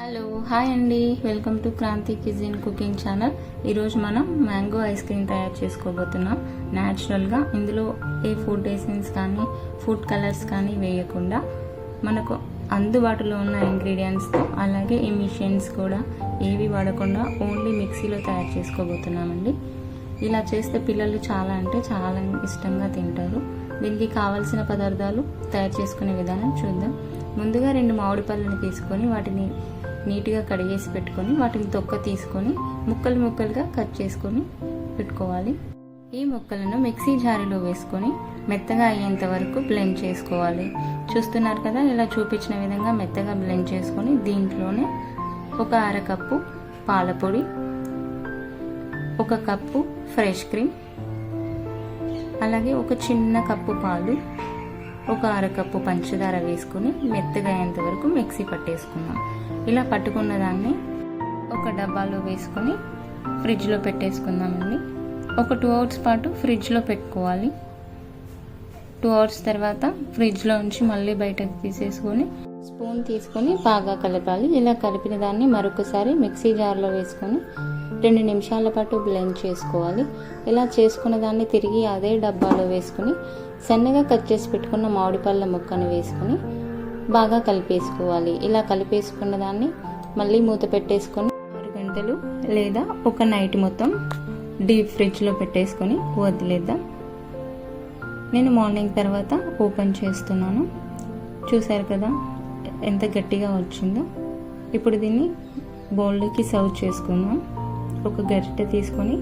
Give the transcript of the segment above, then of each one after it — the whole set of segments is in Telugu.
హలో హాయ్ అండి, welcome to Kranthi kitchen cooking channel. ఈరోజు మనం మ్యాంగో ఐస్ క్రీమ్ తయారు చేసుకోబోతున్నాం న్యాచురల్గా. ఇందులో ఏ ఫుడ్ ఎసెన్స్ కానీ ఫుడ్ కలర్స్ కానీ వేయకుండా మనకు అందుబాటులో ఉన్న ఇంగ్రీడియంట్స్తో, అలాగే ఎమిషన్స్ కూడా ఏవి వాడకుండా ఓన్లీ మిక్సీలో తయారు చేసుకోబోతున్నామండి. ఇలా చేస్తే పిల్లలు చాలా ఇష్టంగా తింటారు. దీనికి కావాల్సిన పదార్థాలు తయారు చేసుకునే విధానం చూద్దాం. ముందుగా 2 మామిడి పళ్ళని తీసుకొని వాటిని నీట్గా కడిగేసి పెట్టుకొని వాటిని తొక్క తీసుకొని ముక్కలుగా కట్ చేసుకొని పెట్టుకోవాలి. ఈ ముక్కలను మిక్సీ జారీలో వేసుకొని మెత్తగా అయ్యేంత వరకు బ్లెండ్ చేసుకోవాలి. చూస్తున్నారు కదా, ఇలా చూపించిన విధంగా మెత్తగా బ్లెండ్ చేసుకొని దీంట్లోనే ఒక అరకప్పు పాలపొడి, 1 కప్పు ఫ్రెష్ క్రీమ్, అలాగే ఒక చిన్న కప్పు పాలు, 1 అరకప్పు పంచదార వేసుకుని మెత్తగా అయ్యేంత వరకు మిక్సీ పట్టేసుకుందాం. ఇలా పట్టుకున్న దాన్ని ఒక డబ్బాలో వేసుకొని ఫ్రిడ్జ్లో పెట్టేసుకుందామండి. ఒక 2 అవర్స్ పాటు ఫ్రిడ్జ్లో పెట్టుకోవాలి. 2 అవర్స్ తర్వాత ఫ్రిడ్జ్లో ఉంచి మళ్ళీ బయటకు తీసేసుకొని స్పూన్ తీసుకొని బాగా కలపాలి. ఇలా కలిపిన దాన్ని మరొకసారి మిక్సీ జార్లో వేసుకొని 2 నిమిషాల పాటు బ్లెండ్ చేసుకోవాలి. ఇలా చేసుకున్న దాన్ని తిరిగి అదే డబ్బాలో వేసుకొని సన్నగా కట్ చేసి పెట్టుకున్న మామిడి పళ్ళ ముక్కను వేసుకొని బాగా కలిపేసుకోవాలి. ఇలా కలిపేసుకున్న దాన్ని మళ్ళీ మూత పెట్టేసుకొని 6 గంటలు లేదా ఒక నైట్ మొత్తం డీప్ ఫ్రిడ్జ్లో పెట్టేసుకొని వదిలేద్దాం. నేను మార్నింగ్ తర్వాత ఓపెన్ చేస్తున్నాను. చూసారు కదా ఎంత గట్టిగా వచ్చిందో. ఇప్పుడు దీన్ని బౌల్లోకి సర్వ్ చేసుకుందాం. ఒక గరిటె తీసుకొని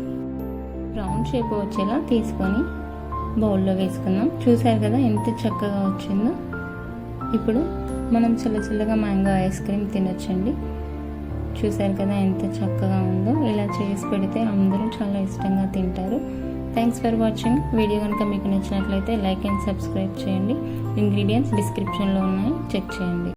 రౌండ్ షేప్ వచ్చేలా తీసుకొని బౌల్లో వేసుకుందాం. చూసారు కదా ఎంత చక్కగా వచ్చిందో. ఇప్పుడు మనం చల్లగా మ్యాంగో ఐస్ క్రీమ్ తినొచ్చండి. చూసారు కదా ఎంత చక్కగా ఉందో. ఇలా చేసి పెడితే అందరూ చాలా ఇష్టంగా తింటారు. Thanks for watching. వీడియో కనుక మీకు నచ్చినట్లయితే లైక్ అండ్ సబ్స్క్రైబ్ చేయండి. ఇంగ్రీడియంట్స్ డిస్క్రిప్షన్లో ఉన్నాయి, చెక్ చేయండి.